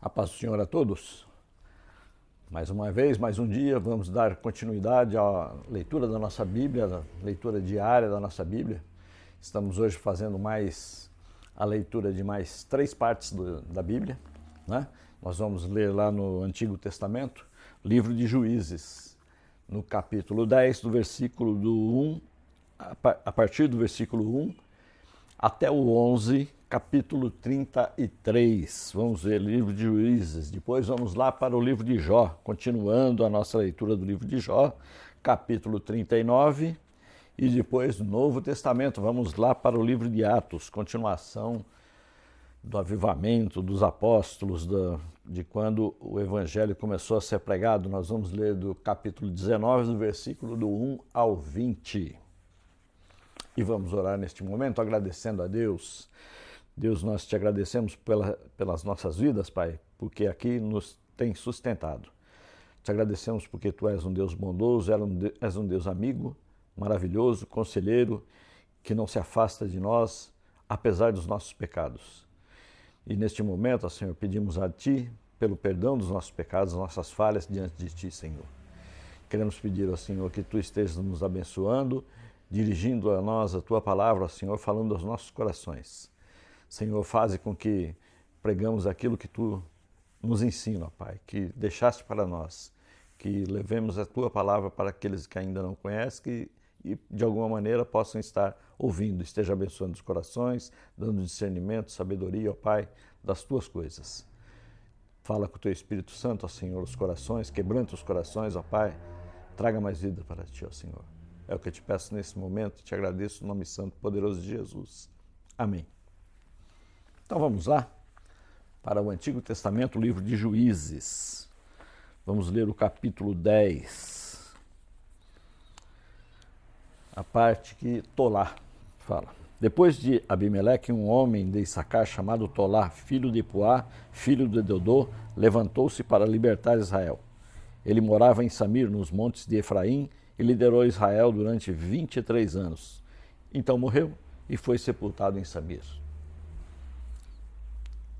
A paz do Senhor a todos. Mais uma vez, mais um dia, vamos dar continuidade à leitura da nossa Bíblia, a leitura diária da nossa Bíblia. Estamos hoje fazendo a leitura de mais 3 partes da Bíblia, né? Nós vamos ler lá no Antigo Testamento, livro de Juízes, no capítulo 10, do versículo do 1, a partir do versículo 1 até o 11, capítulo 33. Vamos ver livro de Juízes. Depois vamos lá para o livro de Jó, continuando a nossa leitura do livro de Jó, capítulo 39. E depois Novo Testamento, vamos lá para o livro de Atos, continuação do avivamento dos apóstolos, de quando o evangelho começou a ser pregado. Nós vamos ler do capítulo 19, do versículo do 1 ao 20. E vamos orar neste momento agradecendo a Deus. Deus, nós te agradecemos pelas nossas vidas, Pai, porque aqui nos tem sustentado. Te agradecemos porque Tu és um Deus bondoso, és um Deus amigo, maravilhoso, conselheiro, que não se afasta de nós, apesar dos nossos pecados. E neste momento, ó Senhor, pedimos a Ti pelo perdão dos nossos pecados, nossas falhas diante de Ti, Senhor. Queremos pedir ao Senhor que Tu estejas nos abençoando, dirigindo a nós a Tua palavra, ó Senhor, falando aos nossos corações. Senhor, faze com que pregamos aquilo que Tu nos ensina, Pai, que deixaste para nós, que levemos a Tua palavra para aqueles que ainda não conhecem e de alguma maneira possam estar ouvindo. Esteja abençoando os corações, dando discernimento, sabedoria, ó Pai, das Tuas coisas. Fala com o Teu Espírito Santo, ó Senhor, os corações, quebranta os corações, ó Pai, traga mais vida para Ti, ó Senhor. É o que eu te peço nesse momento e te agradeço no nome santo e poderoso de Jesus. Amém. Então vamos lá para o Antigo Testamento, o livro de Juízes. Vamos ler o capítulo 10, a parte que Tolá fala. Depois de Abimeleque, um homem de Issacar chamado Tolá, filho de Puá, filho de Dodô, levantou-se para libertar Israel. Ele morava em Samir, nos montes de Efraim, e liderou Israel durante 23 anos. Então morreu e foi sepultado em Samir.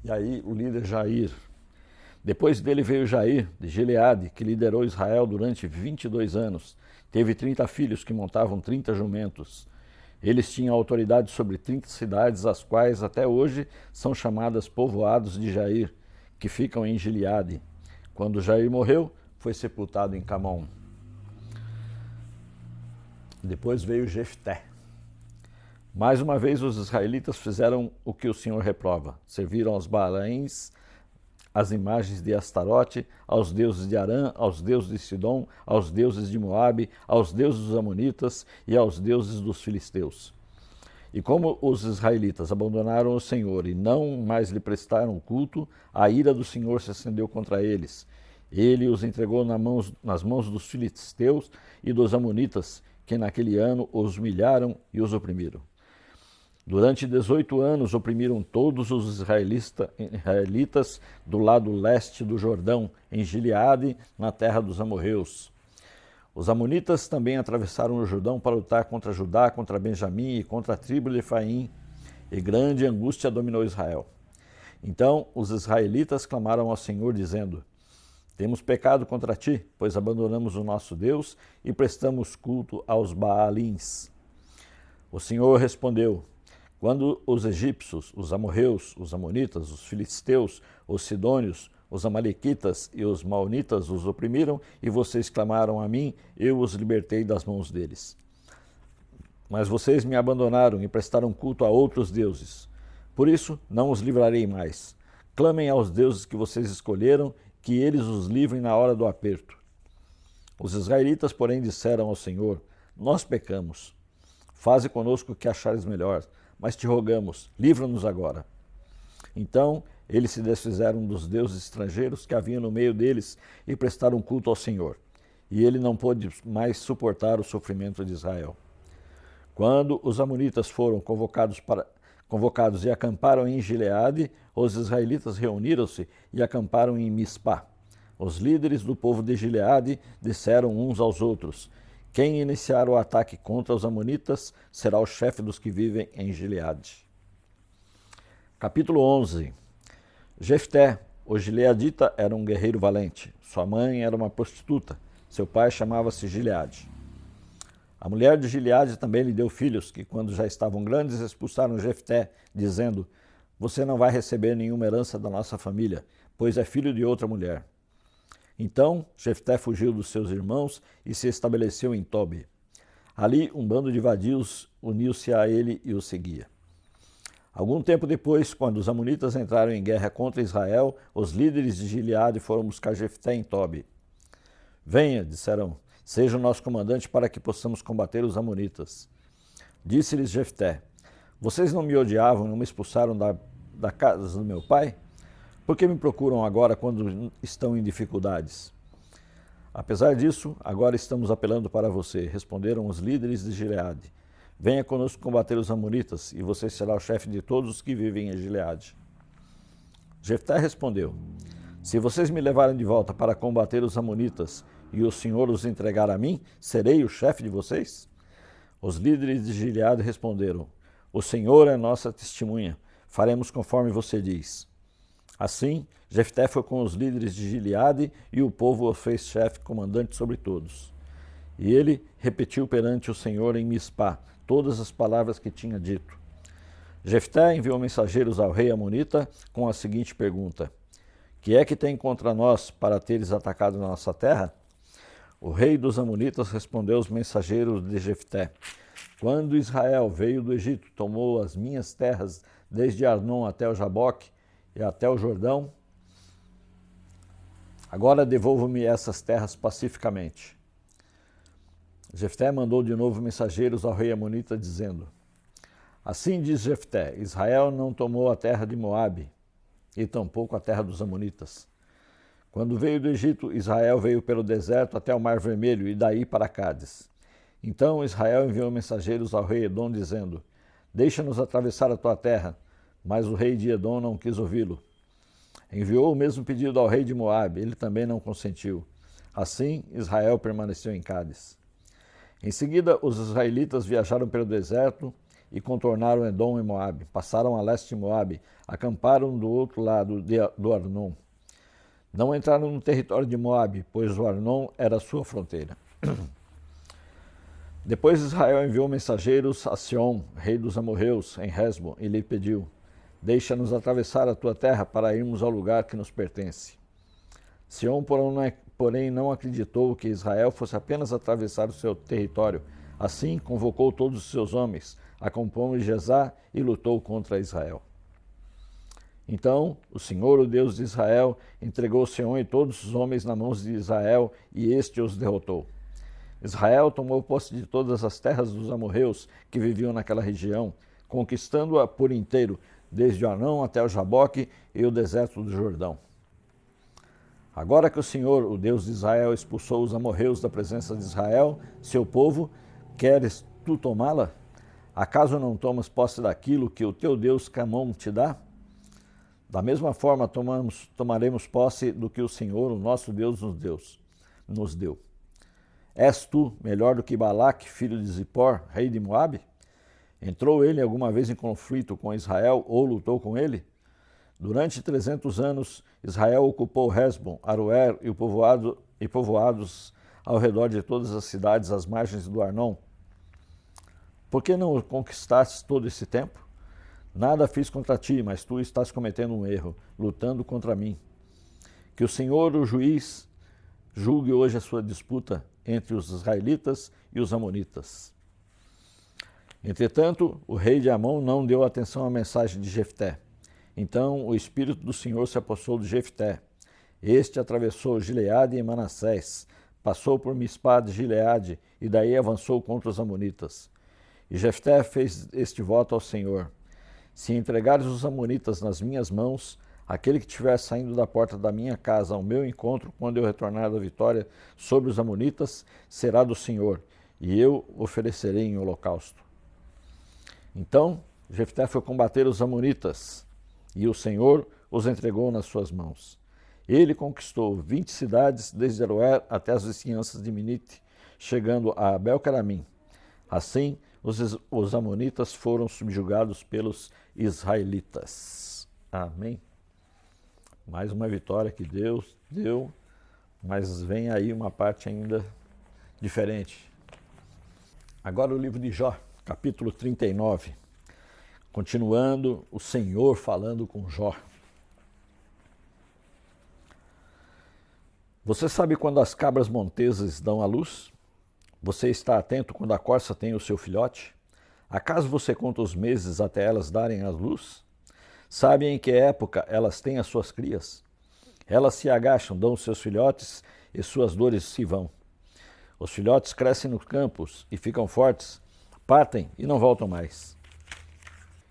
E aí o líder Jair. Depois dele veio Jair, de Gileade, que liderou Israel durante 22 anos. Teve 30 filhos que montavam 30 jumentos. Eles tinham autoridade sobre 30 cidades, as quais até hoje são chamadas povoados de Jair, que ficam em Gileade. Quando Jair morreu, foi sepultado em Camon. Depois veio Jefté. Mais uma vez os israelitas fizeram o que o Senhor reprova. Serviram aos Baalaíns, às imagens de Astarote, aos deuses de Arã, aos deuses de Sidom, aos deuses de Moabe, aos deuses dos Amonitas e aos deuses dos Filisteus. E como os israelitas abandonaram o Senhor e não mais lhe prestaram culto, a ira do Senhor se acendeu contra eles. Ele os entregou nas mãos dos Filisteus e dos Amonitas, que naquele ano os humilharam e os oprimiram. Durante 18 anos oprimiram todos os israelitas do lado leste do Jordão, em Gileade, na terra dos amorreus. Os amonitas também atravessaram o Jordão para lutar contra Judá, contra Benjamim e contra a tribo de Efraim, e grande angústia dominou Israel. Então os israelitas clamaram ao Senhor, dizendo: Temos pecado contra Ti, pois abandonamos o nosso Deus e prestamos culto aos Baalins. O Senhor respondeu: Quando os egípcios, os amorreus, os amonitas, os filisteus, os sidônios, os amalequitas e os maonitas os oprimiram e vocês clamaram a mim, eu os libertei das mãos deles. Mas vocês me abandonaram e prestaram culto a outros deuses. Por isso, não os livrarei mais. Clamem aos deuses que vocês escolheram, que eles os livrem na hora do aperto. Os israelitas, porém, disseram ao Senhor: Nós pecamos. Faze conosco o que achares melhor, mas te rogamos, livra-nos agora. Então eles se desfizeram dos deuses estrangeiros que havia no meio deles e prestaram culto ao Senhor. E ele não pôde mais suportar o sofrimento de Israel. Quando os amonitas foram convocados e acamparam em Gileade, os israelitas reuniram-se e acamparam em Mispá. Os líderes do povo de Gileade disseram uns aos outros: Quem iniciar o ataque contra os amonitas será o chefe dos que vivem em Gileade. Capítulo 11. Jefté O gileadita era um guerreiro valente. Sua mãe era uma prostituta. Seu pai chamava-se Gileade. A mulher de Gileade também lhe deu filhos, que quando já estavam grandes expulsaram Jefté, dizendo: você não vai receber nenhuma herança da nossa família, pois é filho de outra mulher. Então Jefté fugiu dos seus irmãos e se estabeleceu em Tobi. Ali um bando de vadios uniu-se a ele e o seguia. Algum tempo depois, quando os amonitas entraram em guerra contra Israel, os líderes de Gileade foram buscar Jefté em Tobi. Venha, disseram, seja o nosso comandante para que possamos combater os amonitas. Disse-lhes Jefté: vocês não me odiavam e não me expulsaram da casa do meu pai? Por que me procuram agora quando estão em dificuldades? Apesar disso, agora estamos apelando para você, responderam os líderes de Gileade. Venha conosco combater os amonitas, e você será o chefe de todos os que vivem em Gileade. Jefté respondeu: se vocês me levarem de volta para combater os amonitas e o Senhor os entregar a mim, serei o chefe de vocês? Os líderes de Gileade responderam: o Senhor é nossa testemunha, faremos conforme você diz. Assim, Jefté foi com os líderes de Gileade e o povo o fez chefe comandante sobre todos. E ele repetiu perante o Senhor em Mispá todas as palavras que tinha dito. Jefté enviou mensageiros ao rei amonita com a seguinte pergunta: que é que tem contra nós para teres atacado nossa terra? O rei dos amonitas respondeu aos mensageiros de Jefté: quando Israel veio do Egito, tomou as minhas terras desde Arnon até o Jaboque e até o Jordão, agora devolva-me essas terras pacificamente. Jefté mandou de novo mensageiros ao rei amonita, dizendo: assim diz Jefté: Israel não tomou a terra de Moabe, e tampouco a terra dos amonitas. Quando veio do Egito, Israel veio pelo deserto até o Mar Vermelho e daí para Cádiz. Então Israel enviou mensageiros ao rei Edom, dizendo: deixa-nos atravessar a tua terra. Mas o rei de Edom não quis ouvi-lo. Enviou o mesmo pedido ao rei de Moabe, ele também não consentiu. Assim, Israel permaneceu em Cádiz. Em seguida, os israelitas viajaram pelo deserto e contornaram Edom e Moabe. Passaram a leste de Moabe, acamparam do outro lado do Arnon. Não entraram no território de Moabe, pois o Arnon era a sua fronteira. Depois Israel enviou mensageiros a Sion, rei dos amorreus, em Hesbon, e lhe pediu: deixa-nos atravessar a tua terra para irmos ao lugar que nos pertence. Sion, porém, não acreditou que Israel fosse apenas atravessar o seu território. Assim, convocou todos os seus homens, acampou em Jezá e lutou contra Israel. Então, o Senhor, o Deus de Israel, entregou Sion e todos os homens nas mãos de Israel, e este os derrotou. Israel tomou posse de todas as terras dos amorreus que viviam naquela região, conquistando-a por inteiro, desde o Arnon até o Jaboque e o deserto do Jordão. Agora que o Senhor, o Deus de Israel, expulsou os amorreus da presença de Israel, seu povo, queres tu tomá-la? Acaso não tomas posse daquilo que o teu Deus Camom te dá? Da mesma forma, tomaremos posse do que o Senhor, o nosso Deus, nos deu. És tu melhor do que Balaque, filho de Zippor, rei de Moabe? Entrou ele alguma vez em conflito com Israel ou lutou com ele? Durante 300 anos, Israel ocupou Hesbon, Aroer e povoados ao redor de todas as cidades às margens do Arnon. Por que não o conquistaste todo esse tempo? Nada fiz contra ti, mas tu estás cometendo um erro, lutando contra mim. Que o Senhor, o juiz, julgue hoje a sua disputa entre os israelitas e os amonitas. Entretanto, o rei de Amon não deu atenção à mensagem de Jefté. Então o Espírito do Senhor se apossou de Jefté. Este atravessou Gileade e Manassés, passou por Mispá de Gileade e daí avançou contra os amonitas. E Jefté fez este voto ao Senhor: se entregares os amonitas nas minhas mãos, aquele que estiver saindo da porta da minha casa ao meu encontro, quando eu retornar da vitória sobre os amonitas, será do Senhor, e eu oferecerei em holocausto. Então Jefté foi combater os amonitas, e o Senhor os entregou nas suas mãos. Ele conquistou 20 cidades, desde Aroer até as vizinhanças de Minite, chegando a Abel-Caramim. Assim, os amonitas foram subjugados pelos israelitas. Amém. Mais uma vitória que Deus deu, mas vem aí uma parte ainda diferente. Agora o livro de Jó, capítulo 39. Continuando, o Senhor falando com Jó. Você sabe quando as cabras montesas dão à luz? Você está atento quando a corça tem o seu filhote? Acaso você conta os meses até elas darem à luz? Sabe em que época elas têm as suas crias? Elas se agacham, dão os seus filhotes e suas dores se vão. Os filhotes crescem nos campos e ficam fortes, partem e não voltam mais.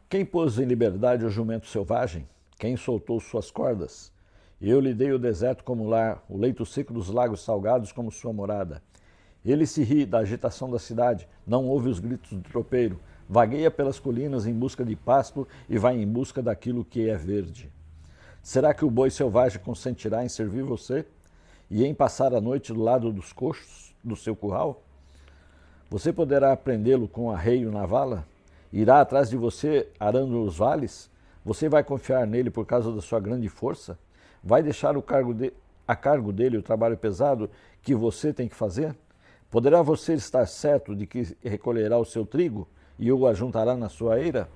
Quem pôs em liberdade o jumento selvagem? Quem soltou suas cordas? Eu lhe dei o deserto como lar, o leito seco dos lagos salgados como sua morada. Ele se ri da agitação da cidade, não ouve os gritos do tropeiro, vagueia pelas colinas em busca de pasto e vai em busca daquilo que é verde. Será que o boi selvagem consentirá em servir você e em passar a noite do lado dos coxos do seu curral? Você poderá prendê-lo com arreio na vala? Irá atrás de você arando os vales? Você vai confiar nele por causa da sua grande força? Vai deixar a cargo dele o trabalho pesado que você tem que fazer? Poderá você estar certo de que recolherá o seu trigo e o ajuntará na sua eira?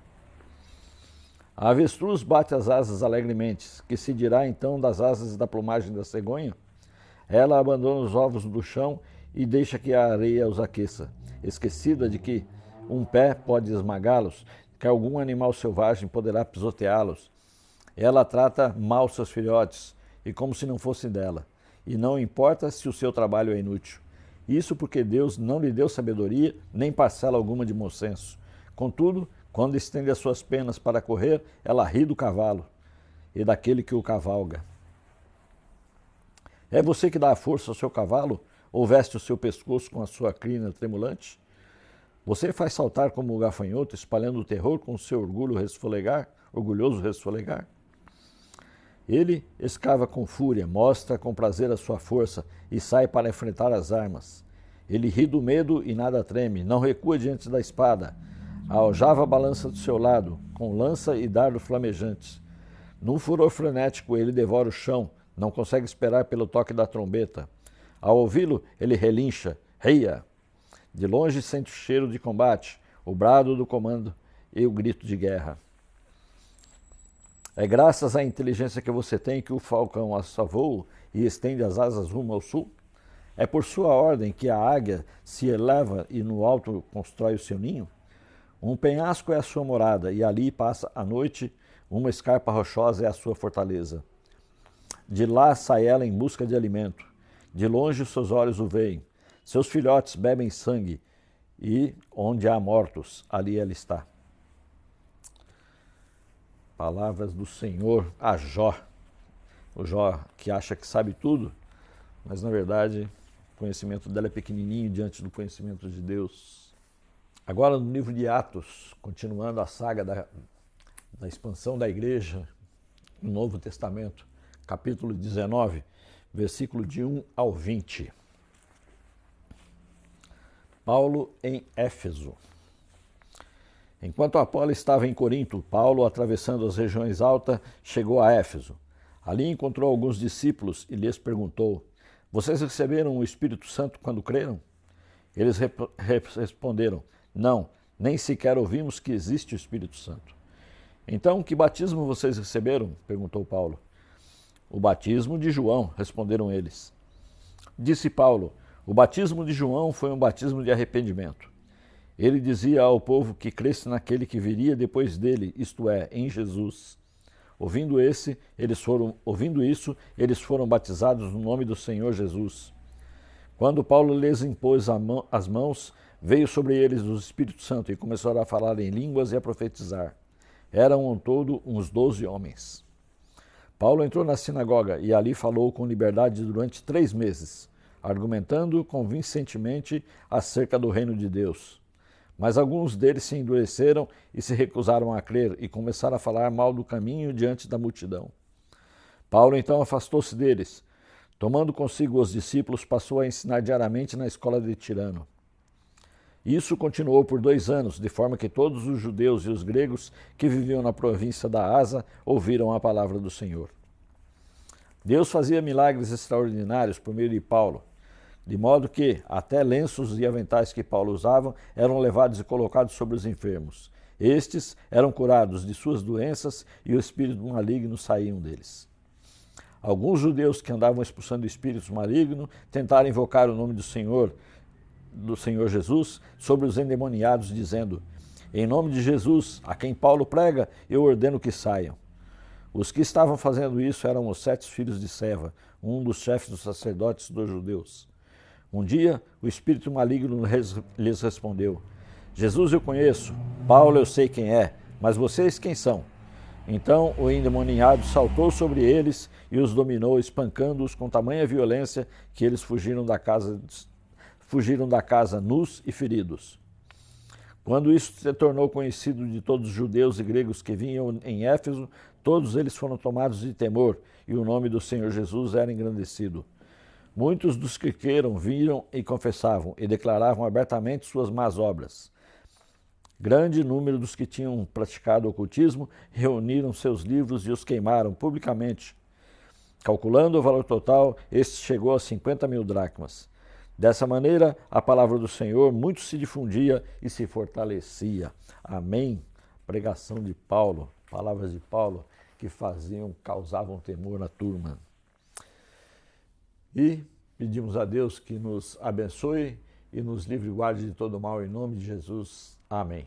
A avestruz bate as asas alegremente, que se dirá então das asas da plumagem da cegonha? Ela abandona os ovos do chão e deixa que a areia os aqueça, esquecida de que um pé pode esmagá-los, que algum animal selvagem poderá pisoteá-los. Ela trata mal seus filhotes, e como se não fossem dela, e não importa se o seu trabalho é inútil. Isso porque Deus não lhe deu sabedoria, nem parcela alguma de bom senso. Contudo, quando estende as suas penas para correr, ela ri do cavalo e daquele que o cavalga. É você que dá a força ao seu cavalo, ou veste o seu pescoço com a sua crina tremulante? Você faz saltar como o gafanhoto, espalhando o terror com o seu orgulhoso resfolegar? Ele escava com fúria, mostra com prazer a sua força e sai para enfrentar as armas. Ele ri do medo e nada treme, não recua diante da espada. A aljava balança do seu lado, com lança e dardo flamejantes. Num furor frenético, ele devora o chão, não consegue esperar pelo toque da trombeta. Ao ouvi-lo, ele relincha, reia. De longe sente o cheiro de combate, o brado do comando e o grito de guerra. É graças à inteligência que você tem que o falcão alça voo e estende as asas rumo ao sul? É por sua ordem que a águia se eleva e no alto constrói o seu ninho? Um penhasco é a sua morada e ali passa a noite, uma escarpa rochosa é a sua fortaleza. De lá sai ela em busca de alimento. De longe os seus olhos o veem. Seus filhotes bebem sangue e onde há mortos, ali ela está. Palavras do Senhor a Jó. O Jó que acha que sabe tudo, mas na verdade o conhecimento dela é pequenininho diante do conhecimento de Deus. Agora no livro de Atos, continuando a saga da expansão da igreja no Novo Testamento, capítulo 19, versículo de 1 ao 20. Paulo em Éfeso. Enquanto Apolo estava em Corinto, Paulo, atravessando as regiões altas, chegou a Éfeso. Ali encontrou alguns discípulos e lhes perguntou: Vocês receberam o Espírito Santo quando creram? Eles responderam: Não, nem sequer ouvimos que existe o Espírito Santo. Então, que batismo vocês receberam? Perguntou Paulo. O batismo de João, responderam eles. Disse Paulo: O batismo de João foi um batismo de arrependimento. Ele dizia ao povo que cresce naquele que viria depois dele, isto é, em Jesus. Ouvindo isso, eles foram batizados no nome do Senhor Jesus. Quando Paulo lhes impôs as mãos, veio sobre eles o Espírito Santo e começaram a falar em línguas e a profetizar. Eram ao todo uns 12 homens. Paulo entrou na sinagoga e ali falou com liberdade durante 3 meses, argumentando convincentemente acerca do reino de Deus. Mas alguns deles se endureceram e se recusaram a crer e começaram a falar mal do caminho diante da multidão. Paulo então afastou-se deles. Tomando consigo os discípulos, passou a ensinar diariamente na escola de Tirano. Isso continuou por 2 anos, de forma que todos os judeus e os gregos que viviam na província da Ásia ouviram a palavra do Senhor. Deus fazia milagres extraordinários por meio de Paulo, de modo que até lenços e aventais que Paulo usava eram levados e colocados sobre os enfermos. Estes eram curados de suas doenças e o espírito maligno saíam deles. Alguns judeus que andavam expulsando espíritos malignos tentaram invocar o nome do Senhor Jesus sobre os endemoniados, dizendo: em nome de Jesus, a quem Paulo prega, eu ordeno que saiam. Os que estavam fazendo isso eram os 7 filhos de Seva, um dos chefes dos sacerdotes dos judeus. Um dia, o espírito maligno lhes respondeu: Jesus eu conheço, Paulo eu sei quem é, mas vocês quem são? Então o endemoniado saltou sobre eles e os dominou, espancando-os com tamanha violência que eles fugiram da casa nus e feridos. Quando isso se tornou conhecido de todos os judeus e gregos que vinham em Éfeso, todos eles foram tomados de temor e o nome do Senhor Jesus era engrandecido. Muitos dos que creram viram e confessavam e declaravam abertamente suas más obras. Grande número dos que tinham praticado o ocultismo reuniram seus livros e os queimaram publicamente. Calculando o valor total, este chegou a 50.000 dracmas. Dessa maneira, a palavra do Senhor muito se difundia e se fortalecia. Amém. Pregação de Paulo, palavras de Paulo que causavam temor na turma. E pedimos a Deus que nos abençoe e nos livre e guarde de todo mal, em nome de Jesus. Amém.